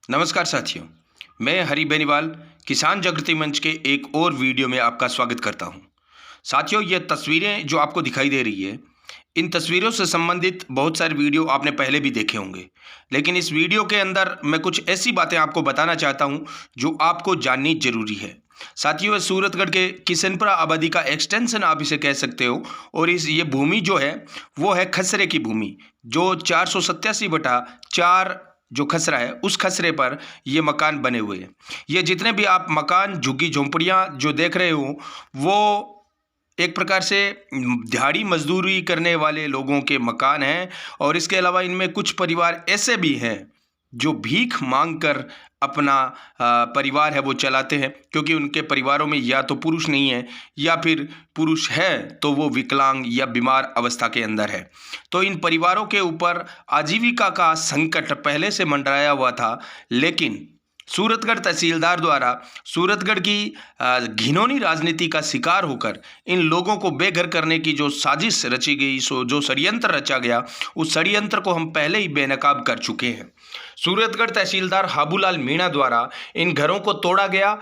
नमस्कार साथियों, मैं हरि बेनीवाल किसान जागृति मंच के एक और वीडियो में आपका स्वागत करता हूं। साथियों, ये तस्वीरें जो आपको दिखाई दे रही है, इन तस्वीरों से संबंधित बहुत सारे वीडियो आपने पहले भी देखे होंगे, लेकिन इस वीडियो के अंदर मैं कुछ ऐसी बातें आपको बताना चाहता हूं जो आपको जाननी जरूरी है। साथियों, सूरतगढ़ के किशनपुरा आबादी का एक्सटेंशन आप इसे कह सकते हो। और ये भूमि जो है वो है खसरे की भूमि, जो 487/4 जो खसरा है उस खसरे पर ये मकान बने हुए हैं। ये जितने भी आप मकान झुग्गी झोंपड़ियाँ जो देख रहे हो, वो एक प्रकार से दिहाड़ी मजदूरी करने वाले लोगों के मकान हैं। और इसके अलावा इनमें कुछ परिवार ऐसे भी हैं जो भीख मांगकर अपना परिवार है वो चलाते हैं, क्योंकि उनके परिवारों में या तो पुरुष नहीं है या फिर पुरुष है तो वो विकलांग या बीमार अवस्था के अंदर है। तो इन परिवारों के ऊपर आजीविका का संकट पहले से मंडराया हुआ था, लेकिन सूरतगढ़ तहसीलदार द्वारा सूरतगढ़ की घिनौनी राजनीति का शिकार होकर इन लोगों को बेघर करने की जो साजिश रची गई, जो षड्यंत्र रचा गया, उस षड्यंत्र को हम पहले ही बेनकाब कर चुके हैं। सूरतगढ़ तहसीलदार हाबूलाल मीणा द्वारा इन घरों को तोड़ा गया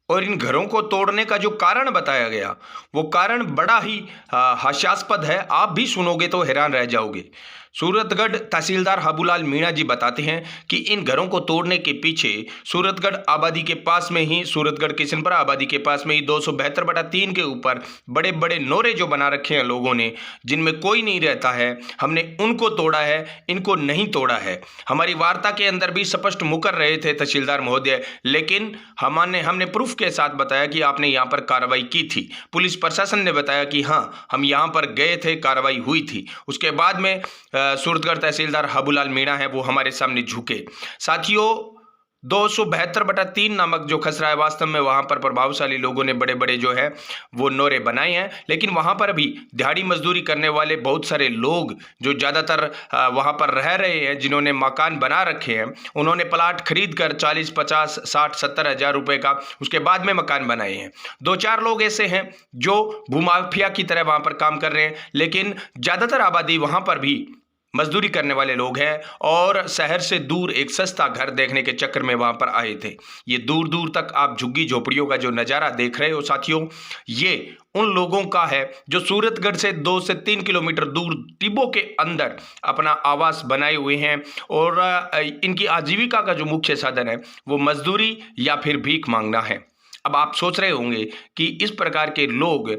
और इन घरों को तोड़ने का जो कारण बताया गया वो कारण बड़ा ही हास्यास्पद है। आप भी सुनोगे तो हैरान रह जाओगे। सूरतगढ़ तहसीलदार हाबूलाल मीणा जी बताते हैं कि इन घरों को तोड़ने के पीछे सूरतगढ़ आबादी के पास में ही, सूरतगढ़ किशनपुरा आबादी के पास में ही 272/3 के ऊपर बड़े बड़े नोरे जो बना रखे हैं लोगों ने, जिनमें कोई नहीं रहता है, हमने उनको तोड़ा है, इनको नहीं तोड़ा है। हमारी वार्ता के अंदर भी स्पष्ट मुकर रहे थे तहसीलदार महोदय, लेकिन हमने प्रूफ के साथ बताया कि आपने यहाँ पर कार्रवाई की थी। पुलिस प्रशासन ने बताया कि हाँ, हम यहाँ पर गए थे, कार्रवाई हुई थी। उसके बाद में सूरतगढ़ तहसीलदार हाबूलाल मीणा है वो हमारे सामने झुके। साथियों, 272/3 नामक जो खसरा है, वास्तव में वहां पर प्रभावशाली लोगों ने बड़े बड़े जो है वो नोरे बनाए हैं, लेकिन वहां पर भी दिहाड़ी मजदूरी करने वाले बहुत सारे लोग जो ज़्यादातर वहां पर रह रहे हैं, जिन्होंने मकान बना रखे हैं, उन्होंने प्लाट खरीद कर 40, 50, 60, 70 हज़ार रुपये का उसके बाद में मकान बनाए हैं। 2-4 लोग ऐसे हैं जो भूमाफिया की तरह वहां पर काम कर रहे हैं, लेकिन ज़्यादातर आबादी वहां पर भी मजदूरी करने वाले लोग हैं और शहर से दूर एक सस्ता घर देखने के चक्कर में वहां पर आए थे। ये दूर दूर तक आप झुग्गी झोपड़ियों का जो नज़ारा देख रहे हो साथियों, ये उन लोगों का है जो सूरतगढ़ से 2 से 3 किलोमीटर दूर टिब्बों के अंदर अपना आवास बनाए हुए हैं। और इनकी आजीविका का जो मुख्य साधन है वो मजदूरी या फिर भीख मांगना है। अब आप सोच रहे होंगे कि इस प्रकार के लोग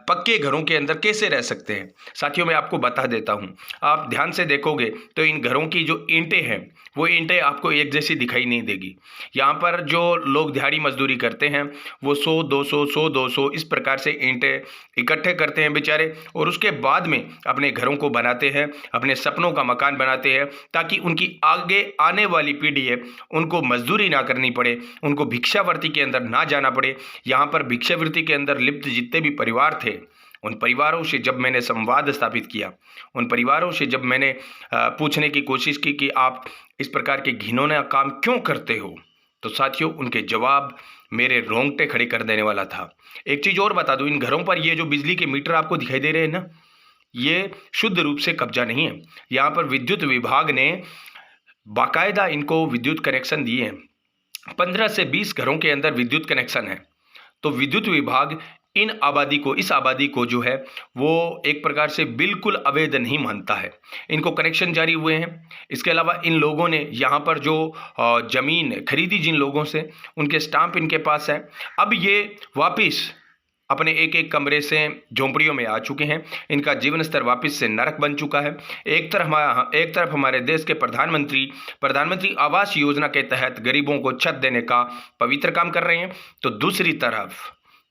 पक्के घरों के अंदर कैसे रह सकते हैं। साथियों, मैं आपको बता देता हूं, आप ध्यान से देखोगे तो इन घरों की जो ईंटें हैं वो ईंटें आपको एक जैसी दिखाई नहीं देगी। यहाँ पर जो लोग दिहाड़ी मजदूरी करते हैं वो 100-200 इस प्रकार से ईंटें इकट्ठे करते हैं बेचारे, और उसके बाद में अपने घरों को बनाते हैं, अपने सपनों का मकान बनाते हैं, ताकि उनकी आगे आने वाली पीढ़ी है उनको मजदूरी ना करनी पड़े, उनको भिक्षावृत्ति के अंदर ना जाना पड़े। यहाँ पर भिक्षावृत्ति के अंदर लिप्त जितने भी परिवार थे, उन परिवारों से जब मैंने संवाद स्थापित किया, उन परिवारों से जब मैंने पूछने की कोशिश की कि आप इस प्रकार के घिनौना काम क्यों करते हो, तो साथियों उनके जवाब मेरे रोंगटे खड़े कर देने वाला था। एक चीज़ और बता दूं, इन घरों पर ये जो बिजली के मीटर आपको दिखाई दे रहे हैं ना, ये शुद्ध रूप से कब्जा नहीं है। यहाँ पर विद्युत विभाग ने बाकायदा इनको विद्युत कनेक्शन दिए हैं। 15 से 20 घरों के अंदर विद्युत कनेक्शन है। तो विद्युत विभाग इस आबादी को जो है वो एक प्रकार से बिल्कुल अवैध नहीं मानता है। इनको कनेक्शन जारी हुए हैं। इसके अलावा इन लोगों ने यहाँ पर जो ज़मीन खरीदी जिन लोगों से, उनके स्टाम्प इनके पास है। अब ये वापस अपने एक एक कमरे से झोंपड़ियों में आ चुके हैं। इनका जीवन स्तर वापस से नरक बन चुका है। एक तरफ हमारे देश के प्रधानमंत्री आवास योजना के तहत गरीबों को छत देने का पवित्र काम कर रहे हैं, तो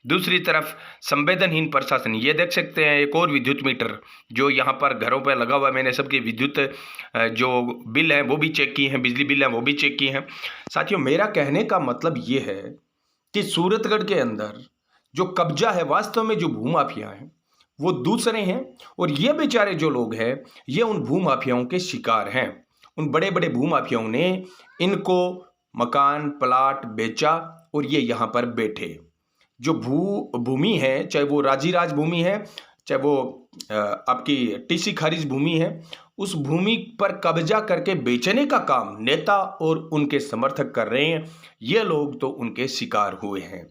दूसरी तरफ संवेदनहीन प्रशासन। ये देख सकते हैं एक और विद्युत मीटर जो यहाँ पर घरों पर लगा हुआ है। मैंने सबके विद्युत जो बिल हैं वो भी चेक किए हैं, बिजली बिल हैं वो भी चेक किए हैं। साथियों, मेरा कहने का मतलब ये है कि सूरतगढ़ के अंदर जो कब्जा है, वास्तव में जो भूमाफिया हैं वो दूसरे हैं, और ये बेचारे जो लोग हैं ये उन भूमाफियाओं के शिकार हैं। उन बड़े बड़े भूमाफियाओं ने इनको मकान प्लाट बेचा और ये यहाँ पर बैठे। जो भूमि है, चाहे वो राजीराज भूमि है, चाहे वो आपकी टीसी खारिज भूमि है, उस भूमि पर कब्जा करके बेचने का काम नेता और उनके समर्थक कर रहे हैं। ये लोग तो उनके शिकार हुए हैं।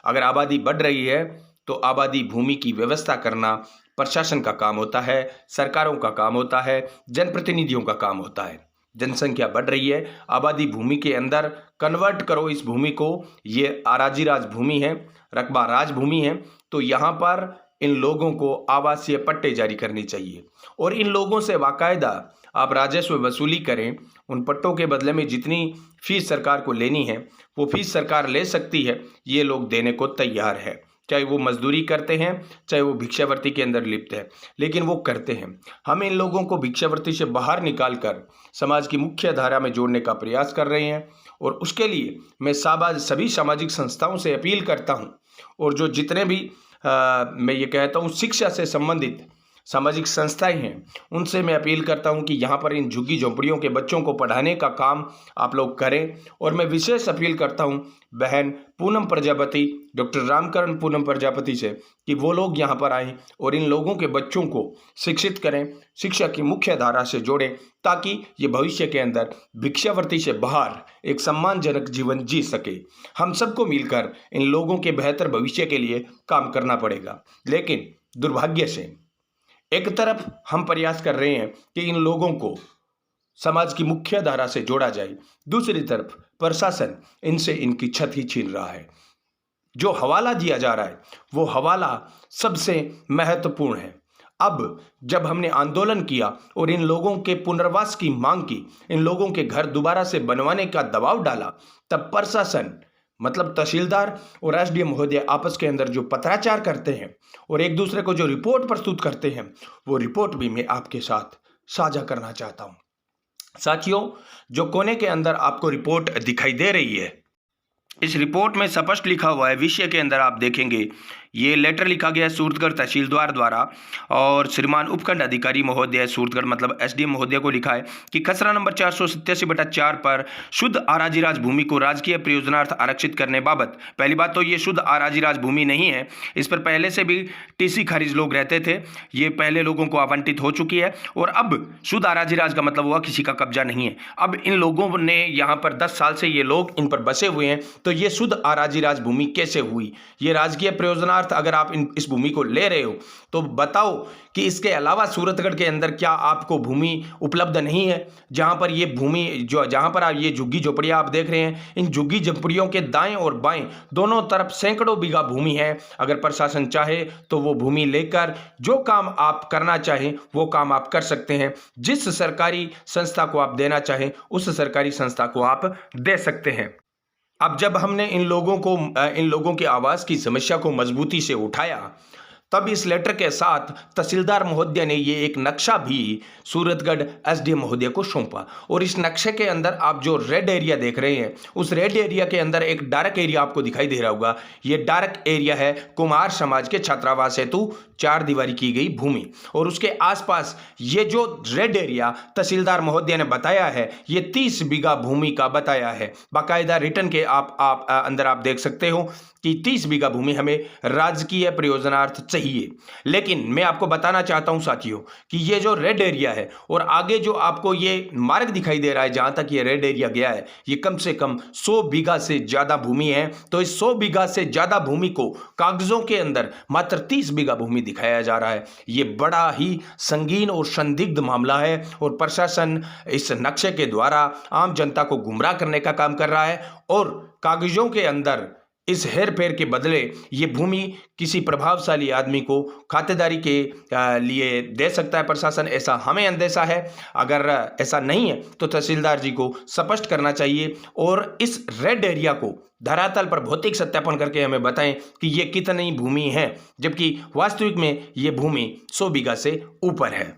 अगर आबादी बढ़ रही है तो आबादी भूमि की व्यवस्था करना प्रशासन का काम होता है, सरकारों का काम होता है, जनप्रतिनिधियों का काम होता है। जनसंख्या बढ़ रही है, आबादी भूमि के अंदर कन्वर्ट करो इस भूमि को। ये आराजी राज भूमि है, रकबा राज भूमि है, तो यहाँ पर इन लोगों को आवासीय पट्टे जारी करनी चाहिए और इन लोगों से बाकायदा आप राजस्व वसूली करें। उन पट्टों के बदले में जितनी फीस सरकार को लेनी है वो फीस सरकार ले सकती है, ये लोग देने को तैयार है। चाहे वो मजदूरी करते हैं, चाहे वो भिक्षावृत्ति के अंदर लिप्त है, लेकिन वो करते हैं। हम इन लोगों को भिक्षावृत्ति से बाहर निकाल कर समाज की मुख्य धारा में जोड़ने का प्रयास कर रहे हैं और उसके लिए मैं सभी सामाजिक संस्थाओं से अपील करता हूँ और जो जितने भी मैं ये कहता हूँ शिक्षा से संबंधित सामाजिक संस्थाएं हैं, उनसे मैं अपील करता हूं कि यहाँ पर इन झुग्गी झोंपड़ियों के बच्चों को पढ़ाने का काम आप लोग करें। और मैं विशेष अपील करता हूं बहन पूनम प्रजापति, डॉक्टर रामकरण पूनम प्रजापति से कि वो लोग यहाँ पर आएँ और इन लोगों के बच्चों को शिक्षित करें, शिक्षा की मुख्य धारा से जोड़ें, ताकि ये भविष्य के अंदर भिक्षावृत्ति से बाहर एक सम्मानजनक जीवन जी सके। हम सबको मिलकर इन लोगों के बेहतर भविष्य के लिए काम करना पड़ेगा। लेकिन दुर्भाग्य से एक तरफ हम प्रयास कर रहे हैं कि इन लोगों को समाज की मुख्य धारा से जोड़ा जाए, दूसरी तरफ प्रशासन इनसे इनकी छत ही छीन रहा है। जो हवाला दिया जा रहा है वो हवाला सबसे महत्वपूर्ण है। अब जब हमने आंदोलन किया और इन लोगों के पुनर्वास की मांग की, इन लोगों के घर दोबारा से बनवाने का दबाव डाला, तब प्रशासन मतलब तहसीलदार और एसडीएम महोदय आपस के अंदर जो पत्राचार करते हैं और एक दूसरे को जो रिपोर्ट प्रस्तुत करते हैं, वो रिपोर्ट भी मैं आपके साथ साझा करना चाहता हूं। साथियों, जो कोने के अंदर आपको रिपोर्ट दिखाई दे रही है, इस रिपोर्ट में स्पष्ट लिखा हुआ है, विषय के अंदर आप देखेंगे ये लेटर लिखा गया है सूरतगढ़ तहसीलदार द्वारा और श्रीमान उपखंड अधिकारी महोदय सूरतगढ़ मतलब एसडीएम महोदय को लिखा है कि खसरा नंबर 487/4 पर शुद्ध आराजी राज भूमि को राजकीय प्रयोजनार्थ आरक्षित करने बाबत। पहली बात तो ये शुद्ध आराजी राज भूमि नहीं है, इस पर पहले से भी टीसी खारिज लोग रहते थे, ये पहले लोगों को आवंटित हो चुकी है और अब शुद्ध आराजी राज का मतलब हुआ किसी का कब्जा नहीं है। अब इन लोगों ने यहाँ पर 10 साल से ये लोग इन पर बसे हुए हैं, तो ये शुद्ध आराजी राज भूमि कैसे हुई? ये राजकीय प्रयोजनार्थ अगर आप इस भूमि को ले रहे हो तो बताओ कि इसके अलावा सूरतगढ़ के अंदर क्या आपको भूमि उपलब्ध नहीं है? जहां पर ये भूमि जहां पर आप ये झुग्गी झोपड़ियां आप देख रहे हैं, इन झुग्गी झोपड़ियों के दाएं और बाएं दोनों तरफ सैकड़ों बीघा भूमि है। अगर प्रशासन चाहे तो वो भूमि लेकर जो काम आप करना चाहें वो काम आप कर सकते हैं। जिस सरकारी संस्था को आप देना चाहें उस सरकारी संस्था को आप दे सकते हैं। अब जब हमने इन लोगों के आवास की समस्या को मजबूती से उठाया, तब इस लेटर के साथ तहसीलदार महोदय ने ये एक नक्शा भी सूरतगढ़ एसडीएम महोदय को सौंपा और इस नक्शे के अंदर आप जो रेड एरिया देख रहे हैं, उस रेड एरिया के अंदर एक डार्क एरिया आपको दिखाई दे रहा होगा। ये डार्क एरिया है कुमार समाज के छात्रावास हेतु 4 दीवारी की गई भूमि और उसके आसपास ये जो रेड एरिया तहसीलदार महोदय ने बताया है, ये 30 बीघा भूमि का बताया है। बाकायदा रिटर्न के आप अंदर आप देख सकते हो कि 30 बीघा भूमि हमें राजकीय प्रयोजनार्थ चाहिए। लेकिन मैं आपको बताना चाहता हूं साथियों कि ये जो रेड एरिया है और आगे जो आपको ये मार्ग दिखाई दे रहा है जहां तक ये रेड एरिया गया है, ये कम से कम 100 बीघा से ज्यादा भूमि है। तो इस 100 बीघा से ज्यादा भूमि को कागजों के अंदर मात्र 30 बीघा भूमि दिखाया जा रहा है। ये बड़ा ही संगीन और संदिग्ध मामला है और प्रशासन इस नक्शे के द्वारा आम जनता को गुमराह करने का काम कर रहा है और कागजों के अंदर इस हेर फेर के बदले ये भूमि किसी प्रभावशाली आदमी को खातेदारी के लिए दे सकता है प्रशासन, ऐसा हमें अंदेशा है। अगर ऐसा नहीं है तो तहसीलदार जी को स्पष्ट करना चाहिए और इस रेड एरिया को धरातल पर भौतिक सत्यापन करके हमें बताएं कि ये कितनी भूमि है, जबकि वास्तविक में ये भूमि 100 बीघा से ऊपर है।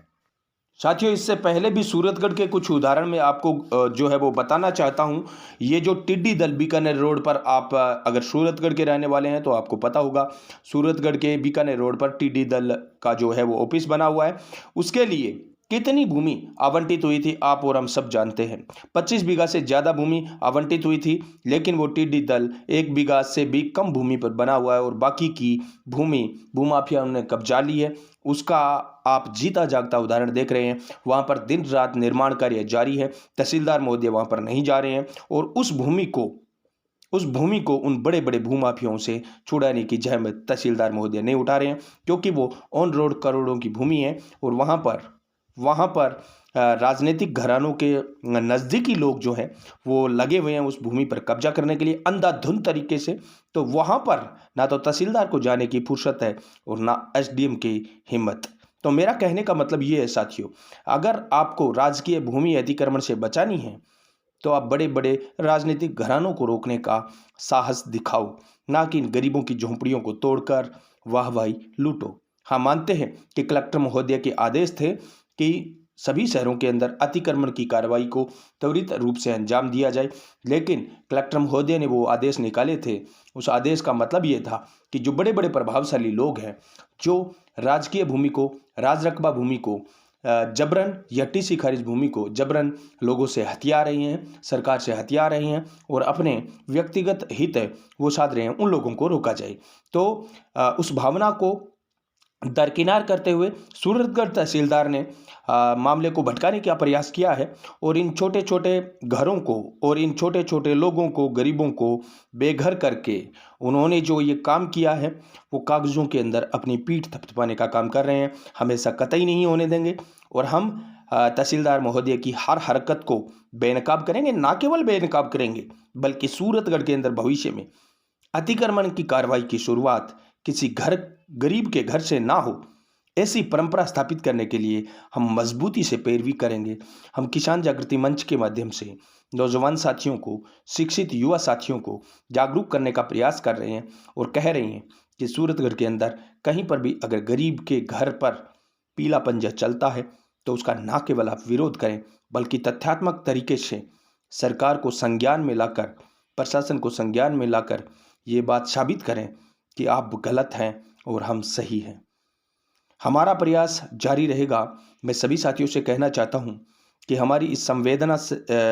साथियों, इससे पहले भी सूरतगढ़ के कुछ उदाहरण में आपको जो है वो बताना चाहता हूं। ये जो टिड्डी दल बीकानेर रोड पर, आप अगर सूरतगढ़ के रहने वाले हैं तो आपको पता होगा, सूरतगढ़ के बीकानेर रोड पर टिड्डी दल का जो है वो ऑफिस बना हुआ है। उसके लिए कितनी भूमि आवंटित हुई थी आप और हम सब जानते हैं। 25 बीघा से ज़्यादा भूमि आवंटित हुई थी, लेकिन वो टिड्डी दल 1 बीघा से भी कम भूमि पर बना हुआ है और बाकी की भूमि भूमाफियाओं ने कब्जा ली है। उसका आप जीता जागता उदाहरण देख रहे हैं। वहाँ पर दिन रात निर्माण कार्य जारी है। तहसीलदार महोदय वहाँ पर नहीं जा रहे हैं और उस भूमि को उन बड़े बड़े भूमाफियाओं से छुड़ाने की जहमत तहसीलदार महोदय नहीं उठा रहे हैं, क्योंकि वो ऑन रोड करोड़ों की भूमि है और वहाँ पर राजनीतिक घरानों के नज़दीकी लोग जो हैं वो लगे हुए हैं उस भूमि पर कब्जा करने के लिए अंधाधुंध तरीके से। तो वहाँ पर ना तो तहसीलदार को जाने की फुर्सत है और ना एसडीएम की हिम्मत। तो मेरा कहने का मतलब ये है साथियों, अगर आपको राजकीय भूमि अतिक्रमण से बचानी है तो आप बड़े बड़े राजनीतिक घरानों को रोकने का साहस दिखाओ, ना कि इन गरीबों की झोंपड़ियों को तोड़कर वाहवाही लूटो। हाँ, मानते हैं कि कलेक्टर महोदय के आदेश थे कि सभी शहरों के अंदर अतिक्रमण की कार्रवाई को त्वरित रूप से अंजाम दिया जाए, लेकिन कलेक्टर महोदय ने वो आदेश निकाले थे। उस आदेश का मतलब ये था कि जो बड़े बड़े प्रभावशाली लोग हैं, जो राजकीय भूमि को, राज रकबा भूमि को जबरन या टीसी खारिज भूमि को जबरन लोगों से हथिया रही हैं, सरकार से हथिया रही हैं और अपने व्यक्तिगत हित वो साध रहे हैं, उन लोगों को रोका जाए। तो उस भावना को दरकिनार करते हुए सूरतगढ़ तहसीलदार ने मामले को भटकाने का प्रयास किया है और इन छोटे छोटे घरों को और इन छोटे छोटे लोगों को, गरीबों को बेघर करके उन्होंने जो ये काम किया है वो कागज़ों के अंदर अपनी पीठ थपथपाने का काम कर रहे हैं। हम ऐसा कतई नहीं होने देंगे और हम तहसीलदार महोदय की हर हरकत को बेनकाब करेंगे। ना केवल बेनकाब करेंगे बल्कि सूरतगढ़ के अंदर भविष्य में अतिक्रमण की कार्रवाई की शुरुआत किसी गरीब के घर से ना हो, ऐसी परंपरा स्थापित करने के लिए हम मजबूती से पैरवी करेंगे। हम किसान जागृति मंच के माध्यम से नौजवान साथियों को, शिक्षित युवा साथियों को जागरूक करने का प्रयास कर रहे हैं और कह रहे हैं कि सूरतगढ़ के अंदर कहीं पर भी अगर गरीब के घर पर पीला पंजा चलता है तो उसका ना केवल आप विरोध करें बल्कि तथ्यात्मक तरीके से सरकार को संज्ञान में लाकर, प्रशासन को संज्ञान में लाकर ये बात साबित करें कि आप गलत हैं और हम सही हैं। हमारा प्रयास जारी रहेगा। मैं सभी साथियों से कहना चाहता हूं कि हमारी इस संवेदना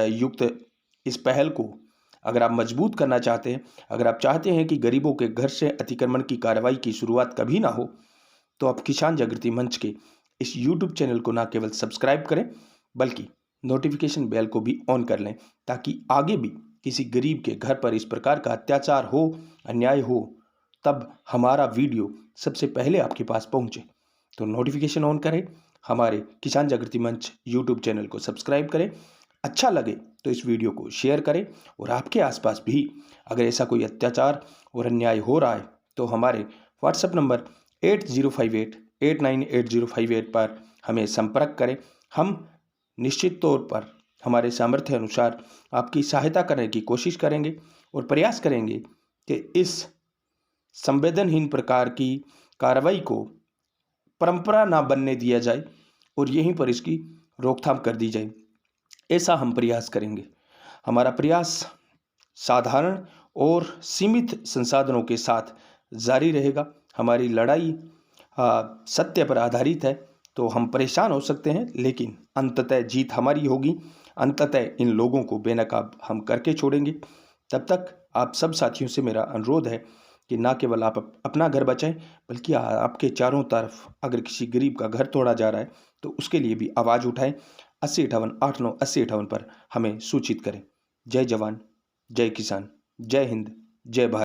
युक्त इस पहल को अगर आप मजबूत करना चाहते हैं, अगर आप चाहते हैं कि गरीबों के घर से अतिक्रमण की कार्रवाई की शुरुआत कभी ना हो, तो आप किसान जागृति मंच के इस यूट्यूब चैनल को ना केवल सब्सक्राइब करें बल्कि नोटिफिकेशन बेल को भी ऑन कर लें, ताकि आगे भी किसी गरीब के घर पर इस प्रकार का अत्याचार हो, अन्याय हो, तब हमारा वीडियो सबसे पहले आपके पास पहुंचे। तो नोटिफिकेशन ऑन करें, हमारे किसान जागृति मंच यूट्यूब चैनल को सब्सक्राइब करें। अच्छा लगे तो इस वीडियो को शेयर करें और आपके आसपास भी अगर ऐसा कोई अत्याचार और अन्याय हो रहा है तो हमारे व्हाट्सएप नंबर 8058898058 पर हमें संपर्क करें। हम निश्चित तौर पर हमारे सामर्थ्य अनुसार आपकी सहायता करने की कोशिश करेंगे और प्रयास करेंगे कि इस संवेदनहीन प्रकार की कार्रवाई को परंपरा ना बनने दिया जाए और यहीं पर इसकी रोकथाम कर दी जाए। ऐसा हम प्रयास करेंगे। हमारा प्रयास साधारण और सीमित संसाधनों के साथ जारी रहेगा। हमारी लड़ाई सत्य पर आधारित है, तो हम परेशान हो सकते हैं लेकिन अंततः जीत हमारी होगी। अंततः इन लोगों को बेनकाब हम करके छोड़ेंगे। तब तक आप सब साथियों से मेरा अनुरोध है कि ना केवल आप अपना घर बचाएं बल्कि आपके चारों तरफ अगर किसी गरीब का घर तोड़ा जा रहा है तो उसके लिए भी आवाज़ उठाएं। 8058898058 पर हमें सूचित करें। जय जवान, जय किसान, जय हिंद, जय भारत।